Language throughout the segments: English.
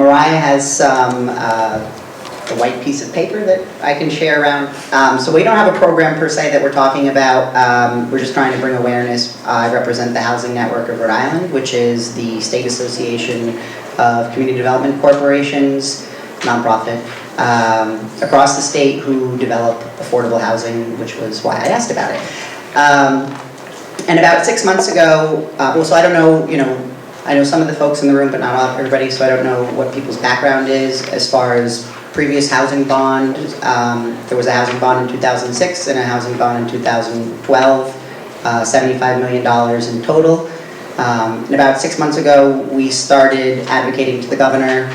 Mariah has some the white piece of paper that I can share around. So we don't have a program per se that we're talking about. We're just trying to bring awareness. I represent the Housing Network of Rhode Island, which is the state association of community development corporations, nonprofit, across the state who develop affordable housing, which was why I asked about it. And about 6 months ago, well, so I don't know, I know some of the folks in the room, but not everybody, so I don't know what people's background is as far as previous housing bond. There was a housing bond in 2006 and a housing bond in 2012, $75 million in total. And about 6 months ago, we started advocating to the governor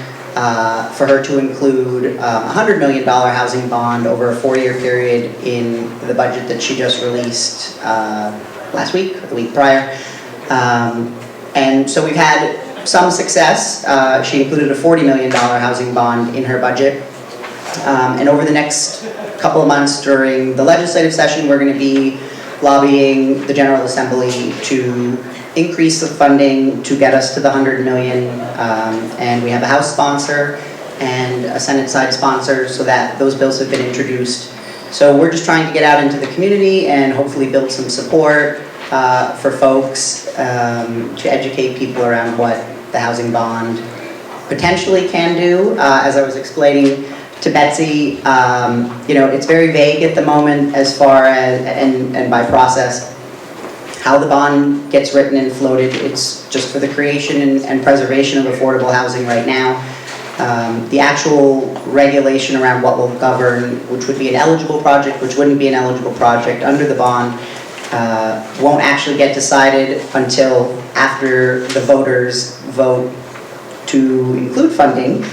for her to include a $100 million housing bond over a 4-year period in the budget that she just released last week, or the week prior. And so we've had some success. She included a $40 million housing bond in her budget. And over the next couple of months during the legislative session, we're going to be lobbying the General Assembly to increase the funding to get us to the $100 million. And we have a House sponsor and a Senate side sponsor, so that those bills have been introduced. So we're just trying to get out into the community and hopefully build some support for folks to educate people around what the housing bond potentially can do. As I was explaining to Betsy, it's very vague at the moment as far as, and by process, how the bond gets written and floated. It's just for the creation and preservation of affordable housing right now. The actual regulation around what will govern, which would be an eligible project, which wouldn't be an eligible project under the bond, won't actually get decided until after the voters vote to include funding.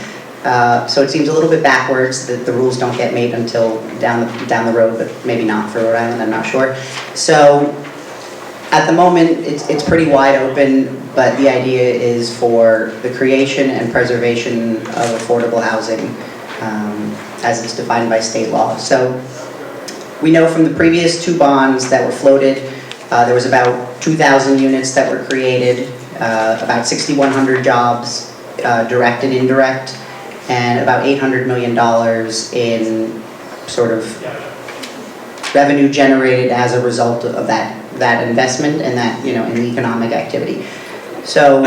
So it seems a little bit backwards that the rules don't get made until down the road, but maybe not for Rhode Island, I'm not sure. So at the moment, it's pretty wide open, but the idea is for the creation and preservation of affordable housing as it's defined by state law. So we know from the previous 2 bonds that were floated, there was about 2,000 units that were created, about 6,100 jobs, direct and indirect, and about $800 million in sort of revenue generated as a result of that investment and that, in the economic activity. So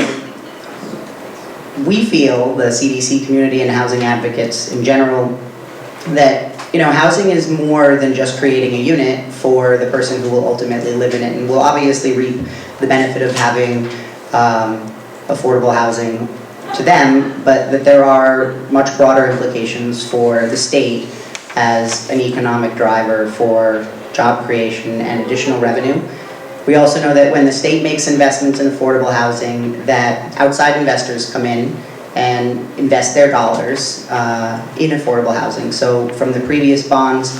we feel, the CDC community and housing advocates in general, that housing is more than just creating a unit for the person who will ultimately live in it, and will obviously reap the benefit of having affordable housing to them, but that there are much broader implications for the state as an economic driver for job creation and additional revenue. We also know that when the state makes investments in affordable housing, that outside investors come in and invest their dollars in affordable housing. So from the previous bonds,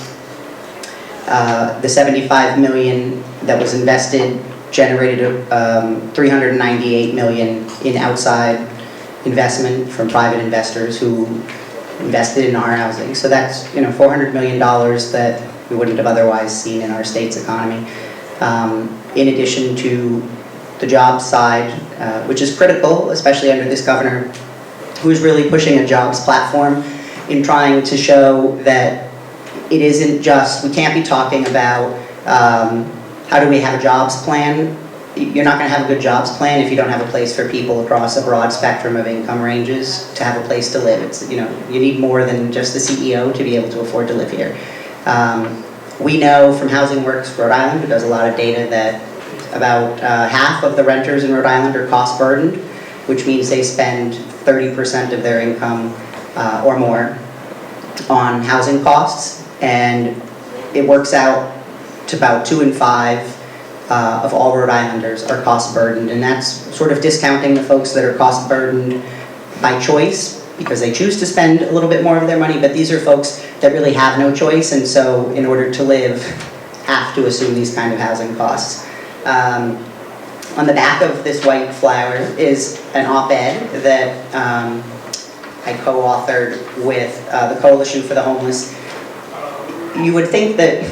the $75 million that was invested generated $398 million in outside investment from private investors who invested in our housing. So that's $400 million that we wouldn't have otherwise seen in our state's economy. In addition to the jobs side, which is critical, especially under this governor, who is really pushing a jobs platform in trying to show that it isn't just, we can't be talking about how do we have a jobs plan. You're not going to have a good jobs plan if you don't have a place for people across a broad spectrum of income ranges to have a place to live. It's, you need more than just the CEO to be able to afford to live here. We know from Housing Works Rhode Island, who does a lot of data, that about half of the renters in Rhode Island are cost burdened, which means they spend 30% of their income or more on housing costs, and it works out to about 2 in 5 of all Rhode Islanders are cost burdened, and that's sort of discounting the folks that are cost burdened by choice because they choose to spend a little bit more of their money, but these are folks that really have no choice, and so in order to live have to assume these kind of housing costs. On the back of this white flower is an op-ed that I co-authored with the Coalition for the Homeless. You would think that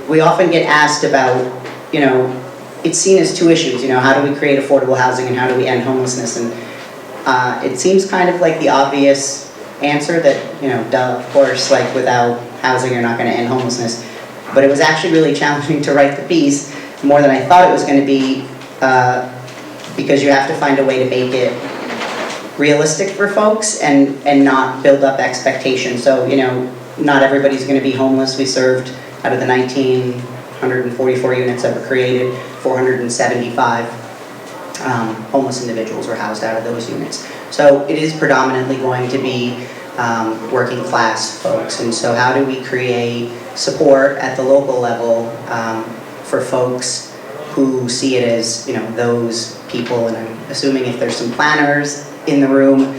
we often get asked about, it's seen as 2 issues, how do we create affordable housing and how do we end homelessness? And It seems kind of like the obvious answer that, duh, of course, like without housing you're not going to end homelessness. But it was actually really challenging to write the piece, more than I thought it was going to be, because you have to find a way to make it realistic for folks and not build up expectations. So, not everybody's going to be homeless. We served, out of the 1,944 units that were created, 475 homeless individuals were housed out of those units. So it is predominantly going to be working class folks. And so how do we create support at the local level for folks who see it as, those people, and I'm assuming if there's some planners in the room,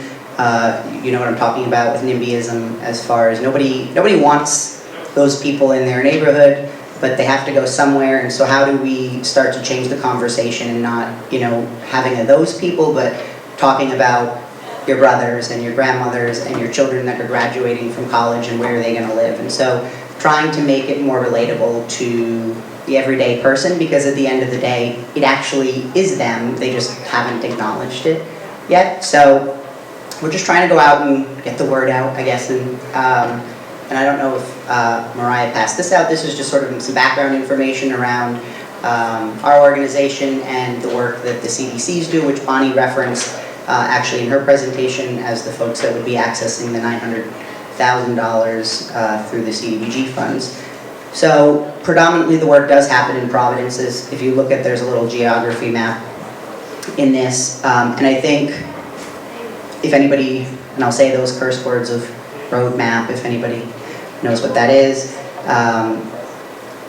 you know what I'm talking about with NIMBYism, as far as nobody wants those people in their neighborhood, but they have to go somewhere. And so how do we start to change the conversation and not, having those people, but talking about your brothers and your grandmothers and your children that are graduating from college and where are they going to live. And so trying to make it more relatable to the everyday person, because at the end of the day, it actually is them. They just haven't acknowledged it yet. So we're just trying to go out and get the word out, I guess. And I don't know if Mariah passed this out. This is just sort of some background information around our organization and the work that the CDCs do, which Bonnie referenced actually in her presentation as the folks that would be accessing the $900,000 through the CDBG funds. So predominantly the work does happen in Providence. If you look at, there's a little geography map in this, and I think if anybody, and I'll say those curse words of road map, if anybody knows what that is,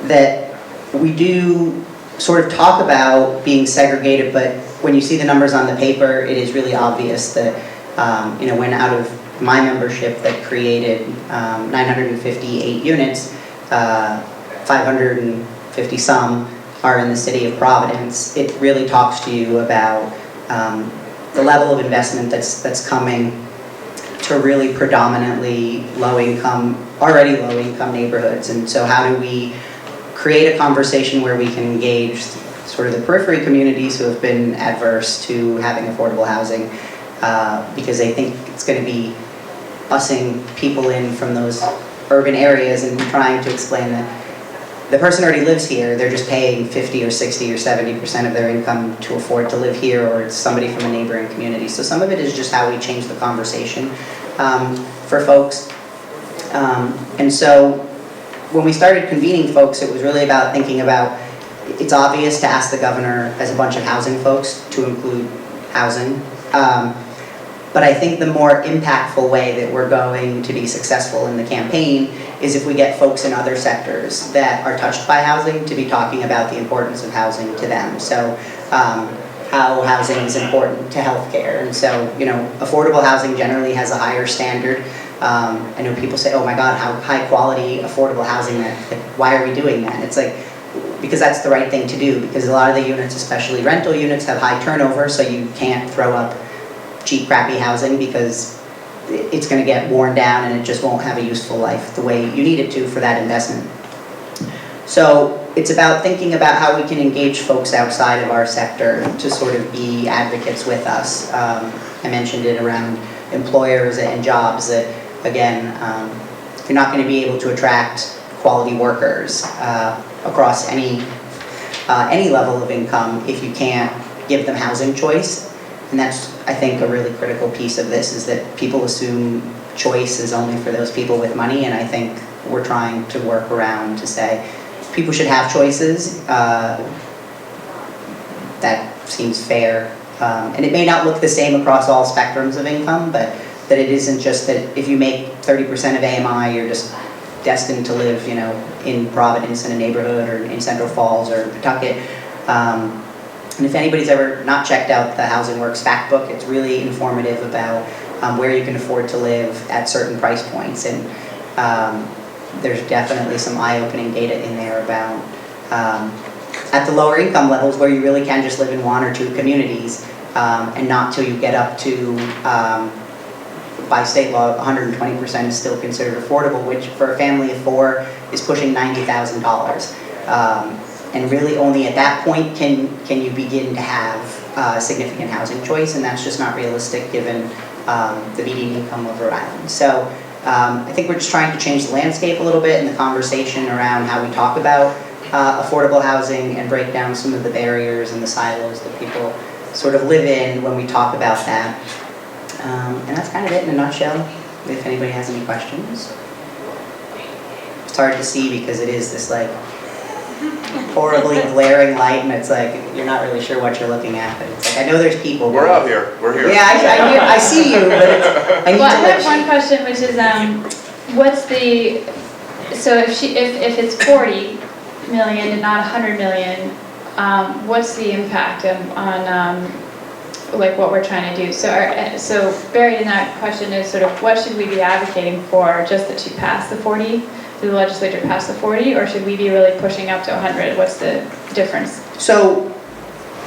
that we do sort of talk about being segregated, but when you see the numbers on the paper, it is really obvious that, when out of my membership that created 958 units, 550 some are in the city of Providence. It really talks to you about the level of investment that's coming to really predominantly already low-income neighborhoods. And so how do we create a conversation where we can engage sort of the periphery communities who have been adverse to having affordable housing, because they think it's going to be busing people in from those urban areas, and trying to explain that the person already lives here, they're just paying 50 or 60 or 70% of their income to afford to live here, or it's somebody from a neighboring community. So some of it is just how we change the conversation for folks. And so when we started convening folks, it was really about thinking about, it's obvious to ask the governor as a bunch of housing folks to include housing. But I think the more impactful way that we're going to be successful in the campaign is if we get folks in other sectors that are touched by housing to be talking about the importance of housing to them. So how housing is important to healthcare. And so, affordable housing generally has a higher standard. I know people say, oh my God, how high quality affordable housing, why are we doing that? And it's like, because that's the right thing to do, because a lot of the units, especially rental units, have high turnover, so you can't throw up cheap, crappy housing because it's going to get worn down and it just won't have a useful life the way you need it to for that investment. So it's about thinking about how we can engage folks outside of our sector to sort of be advocates with us. I mentioned it around employers and jobs, that again, you're not going to be able to attract quality workers across any level of income if you can't give them housing choice. And that's, I think, a really critical piece of this, is that people assume choice is only for those people with money, and I think we're trying to work around to say people should have choices. That seems fair. And it may not look the same across all spectrums of income, but that it isn't just that if you make 30% of AMI, you're just destined to live, in Providence in a neighborhood, or in Central Falls or Pawtucket. And if anybody's ever not checked out the Housing Works fact book, it's really informative about where you can afford to live at certain price points. And there's definitely some eye-opening data in there about at the lower income levels where you really can just live in one or two communities, and not till you get up to, by state law, 120% is still considered affordable, which for a family of four is pushing $90,000. And really only at that point can you begin to have significant housing choice, and that's just not realistic given the median income of Rhode Island. So I think we're just trying to change the landscape a little bit in the conversation around how we talk about affordable housing and break down some of the barriers and the silos that people sort of live in when we talk about that. And that's kind of it in a nutshell, if anybody has any questions. It's hard to see because it is this like horribly glaring light, and it's like you're not really sure what you're looking at, but it's like I know there's people. We're out here. We're here. Yeah, I see you, but I need well, to I have one question, which is, what's the, so if it's 40 million and not 100 million, what's the impact on like what we're trying to do? So buried in that question is sort of what should we be advocating for? Just that she pass the 40? Did the legislature pass the 40, or should we be really pushing up to 100? What's the difference? So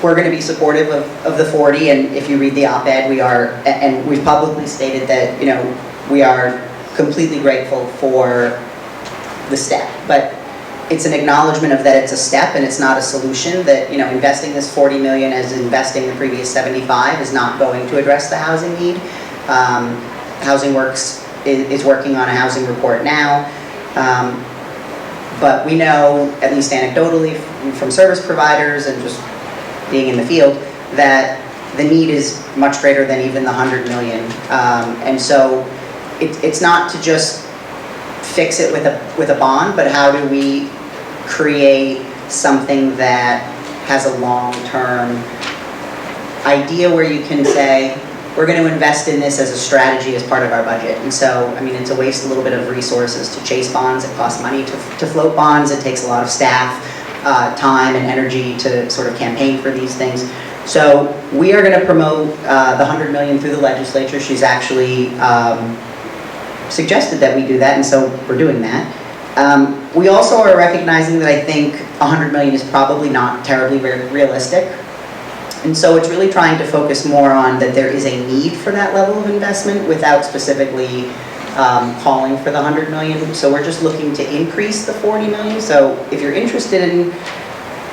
we're going to be supportive of the 40, and if you read the op-ed, we are, and we've publicly stated that, you know, we are completely grateful for the step, but it's an acknowledgement of that it's a step and it's not a solution, that, you know, investing this 40 million as investing the previous 75 is not going to address the housing need. Housing Works is working on a housing report now. But we know, at least anecdotally, from service providers and just being in the field, that the need is much greater than even the 100 million. And so it's not to just fix it with a bond, but how do we create something that has a long-term idea where you can say, we're going to invest in this as a strategy as part of our budget. And so, I mean, it's a waste a little bit of resources to chase bonds. It costs money to float bonds. It takes a lot of staff, time and energy to sort of campaign for these things. So we are going to promote the 100 million through the legislature. She's actually suggested that we do that, and so we're doing that. We also are recognizing that I think 100 million is probably not terribly realistic. And so it's really trying to focus more on that there is a need for that level of investment without specifically calling for the 100 million. So we're just looking to increase the 40 million. So if you're interested in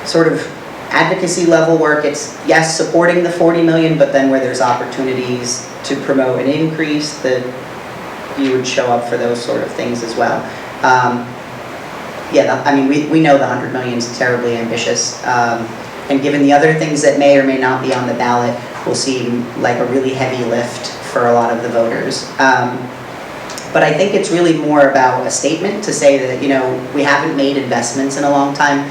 sort of advocacy level work, it's yes, supporting the 40 million, but then where there's opportunities to promote an increase, that you would show up for those sort of things as well. Yeah, I mean, we know the 100 million is terribly ambitious. And given the other things that may or may not be on the ballot, will seem like a really heavy lift for a lot of the voters. But I think it's really more about a statement to say that, you know, we haven't made investments in a long time.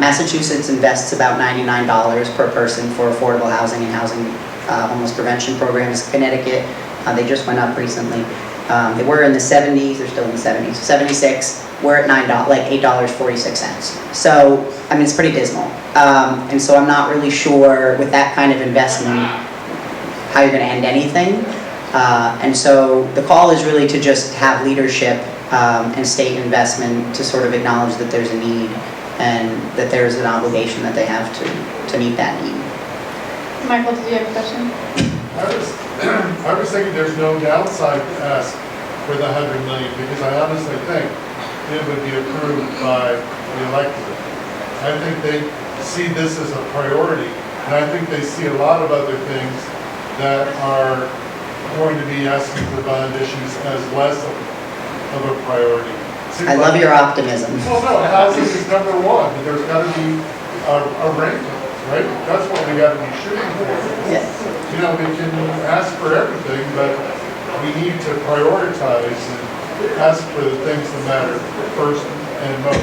Massachusetts invests about $99 per person for affordable housing and housing homeless prevention programs. Connecticut, they just went up recently. They were in the 70s, they're still in the 70s, 76, we're at $9, like $8.46. So, I mean, it's pretty dismal. And so I'm not really sure with that kind of investment how you're going to end anything. And so the call is really to just have leadership and state investment to sort of acknowledge that there's a need and that there's an obligation that they have to meet that need. Michael, did you have a question? I was thinking there's no downside to ask for the 100 million, because I honestly think it would be approved by the electorate. I think they see this as a priority, and I think they see a lot of other things that are going to be asking for bond issues as less of a priority. I love your optimism. Well, no, housing is number one, but there's got to be a ranking, right? That's what we got to be shooting for. Yeah. You know, we can ask for everything, but we need to prioritize and ask for the things that matter first and most.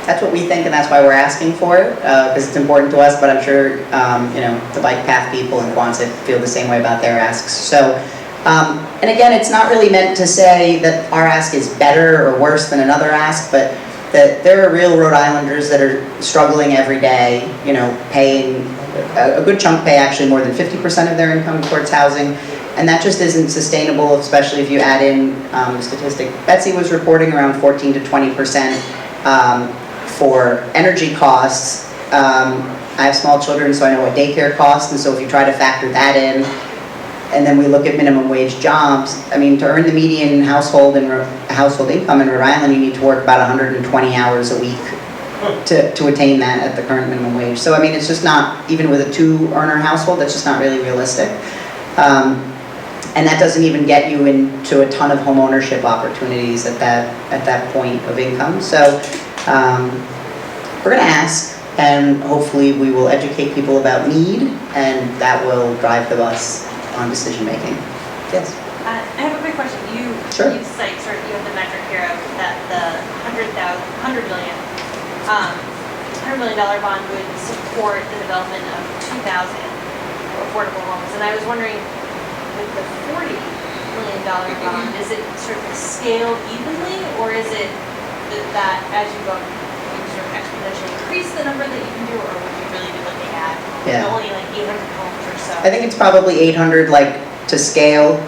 That's what we think, and that's why we're asking for it, because it's important to us, but I'm sure, you know, the bike path people in Quonset feel the same way about their asks. So, and again, it's not really meant to say that our ask is better or worse than another ask, but that there are real Rhode Islanders that are struggling every day, you know, paying, a good chunk pay actually more than 50% of their income towards housing, and that just isn't sustainable, especially if you add in the statistic Betsy was reporting, around 14 to 20% for energy costs. I have small children, so I know what daycare costs, and so if you try to factor that in, and then we look at minimum wage jobs, I mean, to earn the median household income in Rhode Island, you need to work about 120 hours a week to attain that at the current minimum wage. So I mean, it's just not, even with a 2-earner household, that's just not really realistic. And that doesn't even get you into a ton of home ownership opportunities at that point of income. So we're gonna ask, and hopefully we will educate people about need, and that will drive the bus on decision making. Yes? I have a quick question. Sure. You cite, sort of, you have the metric here of that the $100 million bond would support the development of 2,000 affordable homes. And I was wondering, with the $40 million bond, is it sort of scaled evenly, or is it that as you go, you sort of exponentially increase the number that you can do, or would you really be looking at only like 800 homes or so? I think it's probably 800, like, to scale.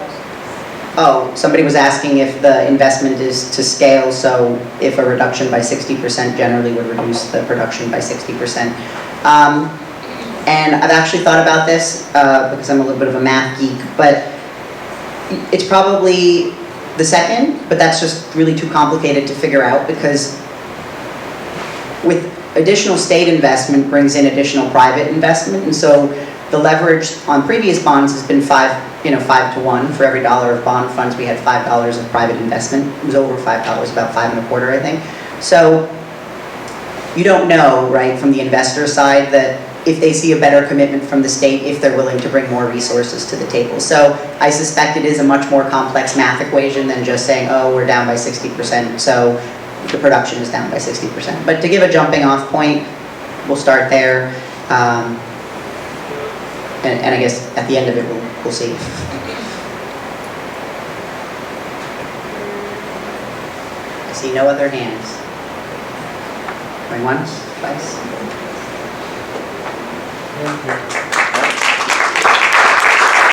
Oh, somebody was asking if the investment is to scale, so if a reduction by 60% generally would reduce the production by 60%. And I've actually thought about this because I'm a little bit of a math geek, but it's probably the second, but that's just really too complicated to figure out, because with additional state investment brings in additional private investment, and so the leverage on previous bonds has been 5 to 1. For every $1 of bond funds, we had $5 of private investment. It was over $5, about 5.25, I think. So you don't know, right, from the investor side, that if they see a better commitment from the state, if they're willing to bring more resources to the table. So I suspect it is a much more complex math equation than just saying, oh, we're down by 60%, so the production is down by 60%. But to give a jumping off point, we'll start there. And I guess at the end of it, we'll see. I see no other hands. Going once, twice. Okay.